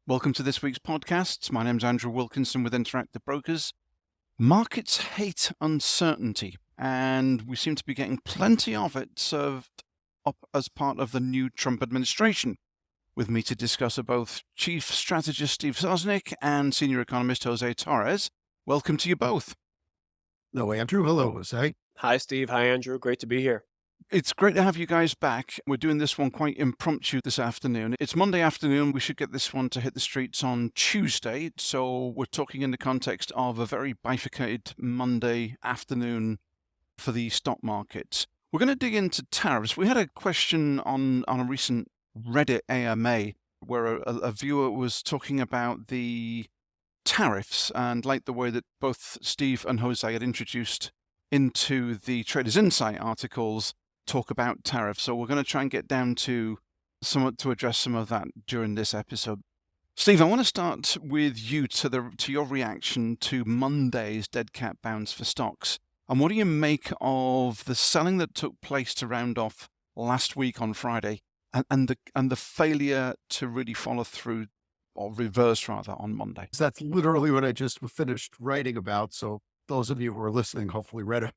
Welcome to this week's podcast. My name's Andrew Wilkinson with Interactive Brokers. Markets hate uncertainty, and we seem to be getting plenty of it served up as part of the new Trump administration. With me to discuss are both Chief Strategist Steve Sosnick and Senior Economist Jose Torres. Welcome to you both. Hello, Andrew. Hello, Jose. Hi, Steve. Hi, Andrew. Great to be here. It's great to have you guys back. We're doing this one quite impromptu this afternoon. It's Monday afternoon. We should get this one to hit the streets on Tuesday. So we're talking in the context of a very bifurcated Monday afternoon for the stock markets. We're going to dig into tariffs. We had a question on a recent Reddit AMA where a viewer was talking about the tariffs and like the way that both Steve and Jose had introduced into the Traders Insight articles talk about tariffs. So we're going to try and get down to address some of that during this episode. Steve, I want to start with you to your reaction to Monday's dead cat bounce for stocks. And what do you make of the selling that took place to round off last week on Friday and the failure to really follow through, or reverse rather, on Monday? That's literally what I just finished writing about. So those of you who are listening, hopefully read it.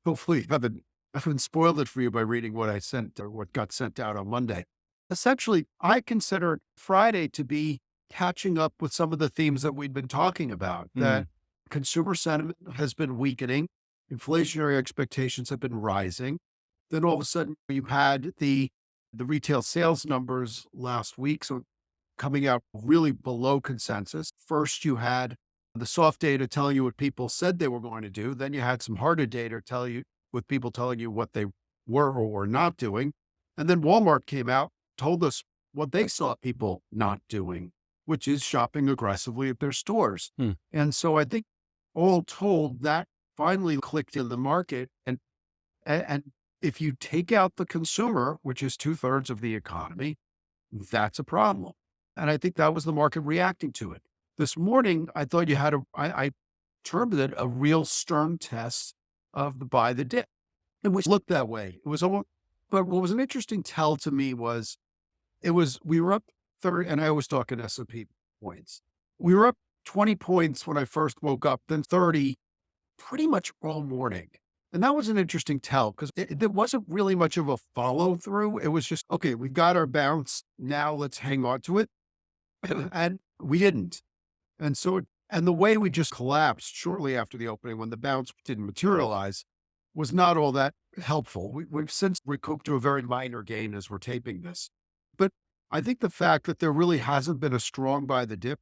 Hopefully I haven't spoiled it for you by reading what I sent or what got sent out on Monday. Essentially, I consider Friday to be catching up with some of the themes that we've been talking about, that consumer sentiment has been weakening, inflationary expectations have been rising. Then all of a sudden you had the retail sales numbers last week, so coming out really below consensus. First, you had the soft data telling you what people said they were going to do. Then you had some harder data with people telling you what they were or were not doing. And then Walmart came out, told us what they saw people not doing, which is shopping aggressively at their stores. And so I think all told, that finally clicked in the market. And if you take out the consumer, which is 2/3 of the economy, that's a problem. And I think that was the market reacting to it. This morning, I thought you had I termed it a real stern test of the buy the dip, and which looked that way. It was almost, but what was an interesting tell to me was we were up 30, and I always talk in S&P points. We were up 20 points when I first woke up, then 30 pretty much all morning. And that was an interesting tell because there wasn't really much of a follow through. It was just, okay, we got our bounce. Now let's hang on to it. And we didn't. And so, and the way we just collapsed shortly after the opening when the bounce didn't materialize was not all that helpful. We've since recouped to a very minor gain as we're taping this. But I think the fact that there really hasn't been a strong buy the dip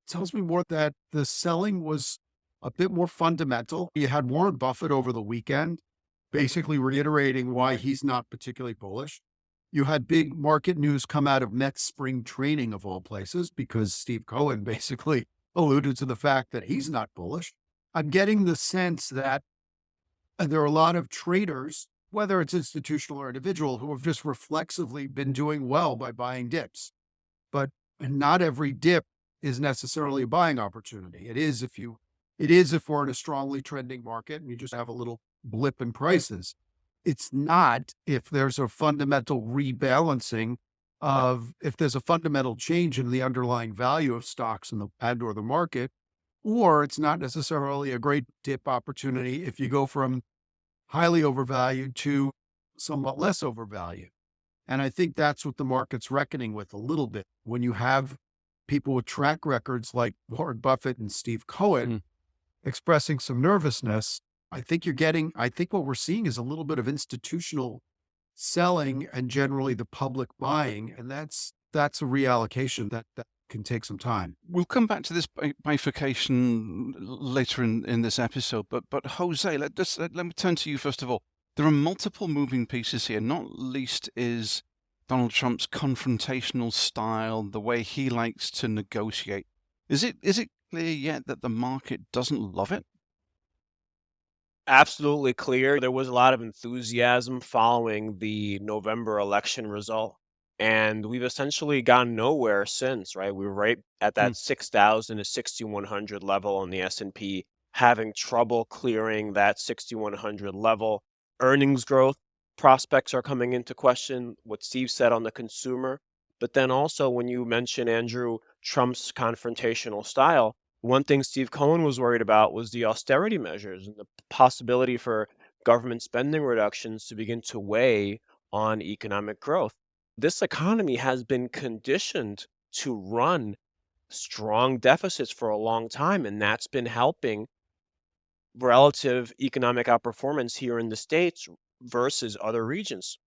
tells me more that the selling was a bit more fundamental. You had Warren Buffett over the weekend, basically reiterating why he's not particularly bullish. You had big market news come out of Mets spring training of all places, because Steve Cohen basically alluded to the fact that he's not bullish. I'm getting the sense that there are a lot of traders, whether it's institutional or individual, who have just reflexively been doing well by buying dips. But not every dip is necessarily a buying opportunity. It is if we're in a strongly trending market and you just have a little blip in prices. It's not if there's a fundamental rebalancing if there's a fundamental change in the underlying value of stocks or the market, or it's not necessarily a great dip opportunity if you go from highly overvalued to somewhat less overvalued. And I think that's what the market's reckoning with a little bit. When you have people with track records like Warren Buffett and Steve Cohen expressing some nervousness, I think what we're seeing is a little bit of institutional selling and generally the public buying. And that's a reallocation that can take some time. We'll come back to this bifurcation later in this episode, but Jose, let me turn to you first of all. There are multiple moving pieces here, not least is Donald Trump's confrontational style, the way he likes to negotiate. Is it clear yet that the market doesn't love it? Absolutely clear. There was a lot of enthusiasm following the November election result, and we've essentially gone nowhere since, right? We were right at that 6,000 to 6,100 level on the S&P, having trouble clearing that 6,100 level. Earnings growth prospects are coming into question. What Steve said on the consumer, But then also, when you mention, Andrew, Trump's confrontational style, one thing Steve Cohen was worried about was the austerity measures and the possibility for government spending reductions to begin to weigh on economic growth. This economy has been conditioned to run strong deficits for a long time, and that's been helping relative economic outperformance here in the States versus other regions.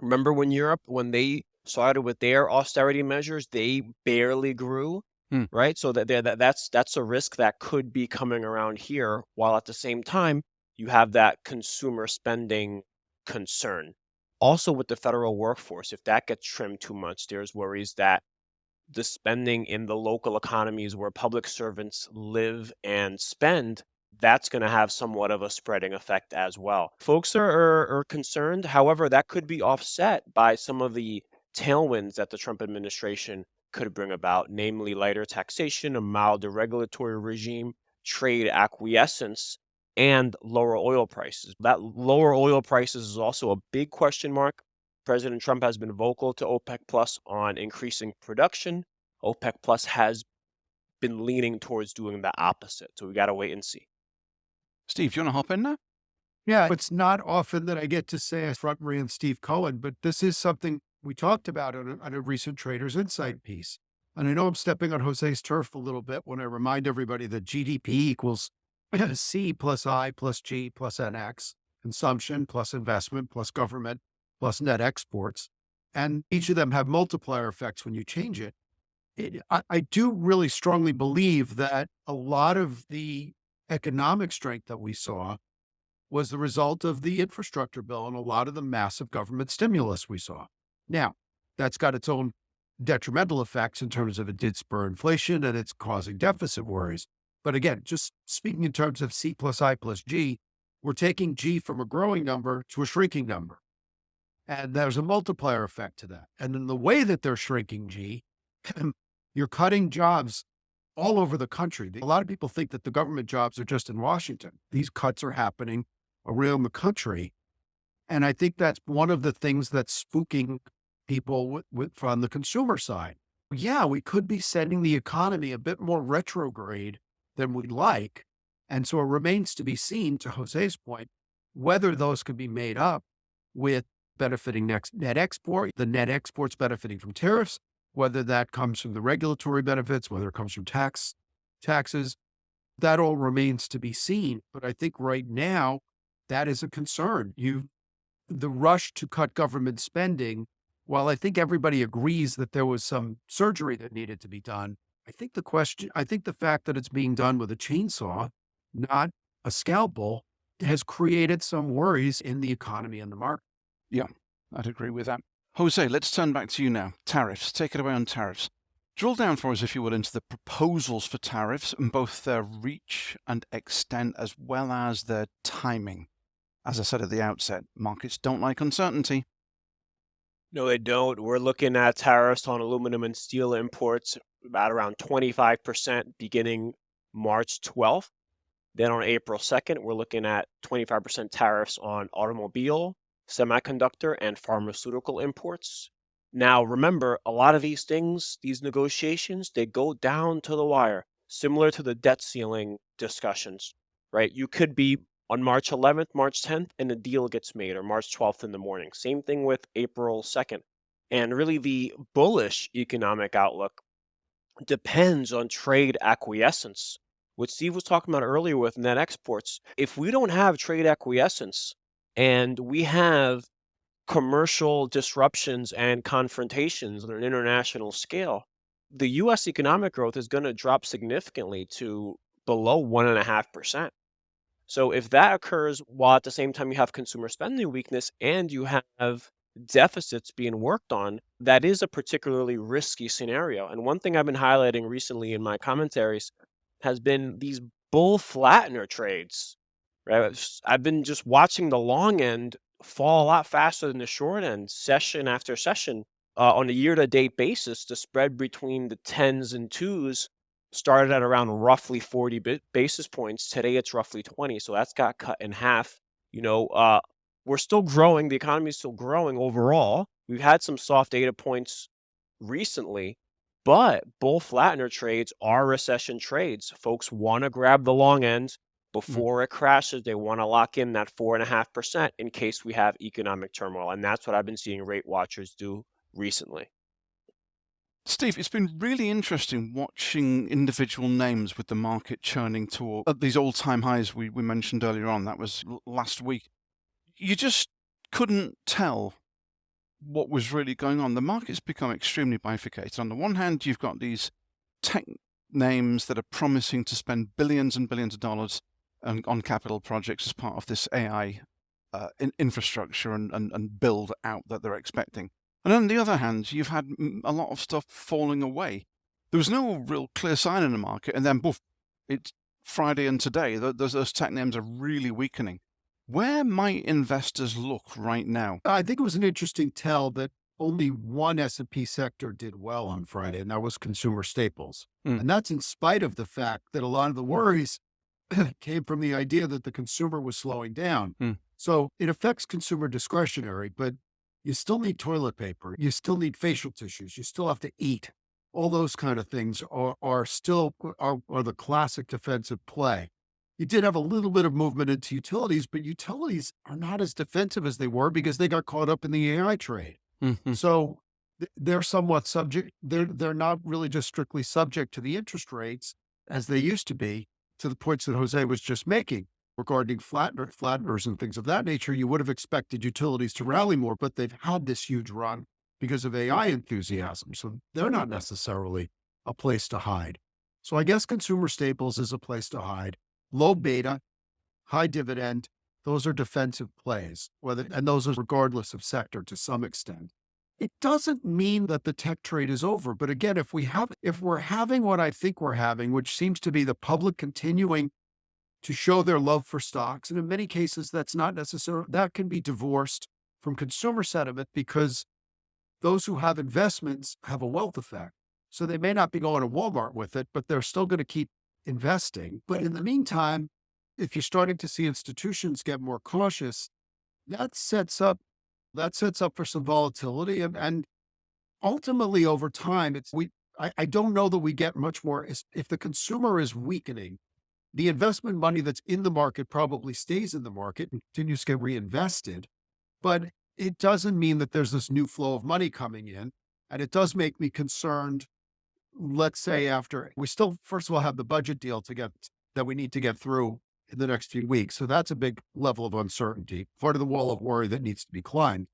Remember when Europe, when they started with their austerity measures, they barely grew, Hmm. right? So that's a risk that could be coming around here, while at the same time you have that consumer spending concern. Also, with the federal workforce, if that gets trimmed too much, there's worries that the spending in the local economies where public servants live and spend, that's going to have somewhat of a spreading effect as well. Folks are concerned. However, that could be offset by some of the tailwinds that the Trump administration could bring about, namely lighter taxation, a milder regulatory regime, trade acquiescence, and lower oil prices. That lower oil prices is also a big question mark. President Trump has been vocal to OPEC Plus on increasing production. OPEC Plus has been leaning towards doing the opposite. So we got to wait and see. Steve, do you want to hop in now? Yeah, it's not often that I get to say I front ran Steve Cohen, but this is something we talked about on a recent Traders Insight piece. And I know I'm stepping on Jose's turf a little bit when I remind everybody that GDP equals C plus I plus G plus NX, consumption plus investment plus government plus net exports. And each of them have multiplier effects when you change it. I do really strongly believe that a lot of the economic strength that we saw was the result of the infrastructure bill and a lot of the massive government stimulus we saw. Now, that's got its own detrimental effects in terms of it did spur inflation and it's causing deficit worries. But again, just speaking in terms of C plus I plus G, we're taking G from a growing number to a shrinking number. And there's a multiplier effect to that. And in the way that they're shrinking G, you're cutting jobs all over the country. A lot of people think that the government jobs are just in Washington. These cuts are happening around the country. And I think that's one of the things that's spooking people from the consumer side. Yeah, we could be sending the economy a bit more retrograde than we'd like. And so it remains to be seen, to Jose's point, whether those could be made up with benefiting net export, the net exports benefiting from tariffs, whether that comes from the regulatory benefits, whether it comes from taxes, that all remains to be seen. But I think right now, that is a concern. The rush to cut government spending, while I think everybody agrees that there was some surgery that needed to be done, I think the fact that it's being done with a chainsaw, not a scalpel, has created some worries in the economy and the market. Yeah, I'd agree with that. Jose, let's turn back to you now. Tariffs. Take it away on tariffs. Drill down for us, if you will, into the proposals for tariffs and both their reach and extent as well as their timing. As I said at the outset, markets don't like uncertainty. No, they don't. We're looking at tariffs on aluminum and steel imports about around 25% beginning March 12th. Then on April 2nd, we're looking at 25% tariffs on automobile, semiconductor, and pharmaceutical imports. Now, remember, a lot of these things, these negotiations, they go down to the wire, similar to the debt ceiling discussions, right? You could be on March 11th, March 10th, and a deal gets made, or March 12th in the morning. Same thing with April 2nd. And really, the bullish economic outlook depends on trade acquiescence. What Steve was talking about earlier with net exports, if we don't have trade acquiescence and we have commercial disruptions and confrontations on an international scale, the US economic growth is going to drop significantly to below 1.5%. So if that occurs while at the same time you have consumer spending weakness and you have deficits being worked on, that is a particularly risky scenario. And one thing I've been highlighting recently in my commentaries has been these bull flattener trades, right? I've been just watching the long end fall a lot faster than the short end, session after session. On a year-to-date basis, the spread between the tens and twos started at around roughly 40 basis points. Today, it's roughly 20, so that's got cut in half. We're still growing. The economy is still growing overall. We've had some soft data points recently, but bull flattener trades are recession trades. Folks want to grab the long end Mm. before it crashes. They want to lock in that 4.5% in case we have economic turmoil. And that's what I've been seeing rate watchers do recently. Steve, it's been really interesting watching individual names with the market churning toward at these all-time highs we mentioned earlier on. That was last week. You just couldn't tell what was really going on. The market's become extremely bifurcated. On the one hand, you've got these tech names that are promising to spend billions and billions of dollars on capital projects as part of this AI infrastructure and build out that they're expecting. And on the other hand, you've had a lot of stuff falling away. There was no real clear sign in the market, and then poof, it's Friday and today, those tech names are really weakening. Where might investors look right now? I think it was an interesting tell that only one S&P sector did well on Friday, and that was consumer staples. And that's in spite of the fact that a lot of the worries came from the idea that the consumer was slowing down. So it affects consumer discretionary, but you still need toilet paper. You still need facial tissues. You still have to eat. All those kind of things are still the classic defensive play. You did have a little bit of movement into utilities, but utilities are not as defensive as they were because they got caught up in the AI trade. So they're somewhat subject. They're not really just strictly subject to the interest rates as they used to be, to the points that Jose was just making regarding flatteners and things of that nature. You would have expected utilities to rally more, but they've had this huge run because of AI enthusiasm. So they're not necessarily a place to hide. So I guess consumer staples is a place to hide. Low beta, high dividend, those are defensive plays, and those are regardless of sector to some extent. It doesn't mean that the tech trade is over. But again, if we're having what I think we're having, which seems to be the public continuing to show their love for stocks, and in many cases, that's not necessarily, that can be divorced from consumer sentiment because those who have investments have a wealth effect. So they may not be going to Walmart with it, but they're still going to keep investing. But in the meantime, if you're starting to see institutions get more cautious, that sets up for some volatility. And ultimately over time, I don't know that we get much more. If the consumer is weakening, the investment money that's in the market probably stays in the market and continues to get reinvested. But it doesn't mean that there's this new flow of money coming in. And it does make me concerned. Let's say after we still, first of all, have the budget deal that we need to get through in the next few weeks. So that's a big level of uncertainty, part of the wall of worry that needs to be climbed.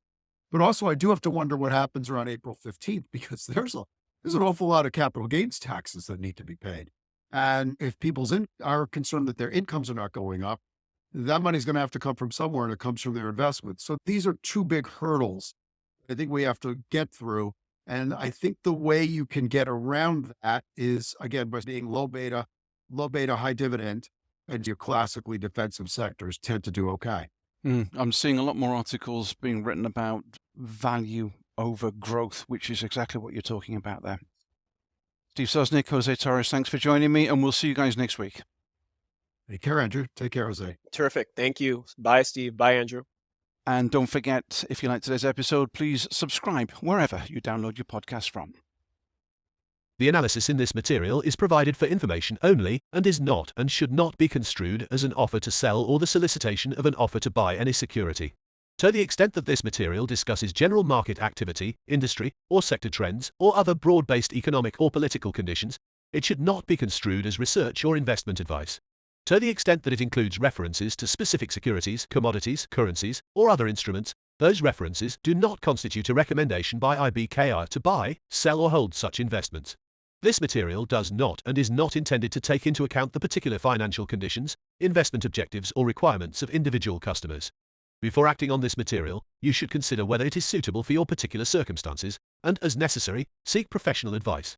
But also I do have to wonder what happens around April 15th, because there's an awful lot of capital gains taxes that need to be paid. And if people are concerned that their incomes are not going up, that money's going to have to come from somewhere, and it comes from their investments. So these are two big hurdles I think we have to get through. And I think the way you can get around that is, again, by being low beta, high dividend, and your classically defensive sectors tend to do okay. I'm seeing a lot more articles being written about value over growth, which is exactly what you're talking about there. Steve Sosnick, Jose Torres, thanks for joining me, and we'll see you guys next week. Take care, Andrew. Take care, Jose. Terrific. Thank you. Bye, Steve. Bye, Andrew. And don't forget, if you like today's episode, please subscribe wherever you download your podcast from. The analysis in this material is provided for information only and is not and should not be construed as an offer to sell or the solicitation of an offer to buy any security. To the extent that this material discusses general market activity, industry, or sector trends, or other broad-based economic or political conditions, it should not be construed as research or investment advice. To the extent that it includes references to specific securities, commodities, currencies, or other instruments, those references do not constitute a recommendation by IBKR to buy, sell, or hold such investments. This material does not and is not intended to take into account the particular financial conditions, investment objectives, or requirements of individual customers. Before acting on this material, you should consider whether it is suitable for your particular circumstances, and, as necessary, seek professional advice.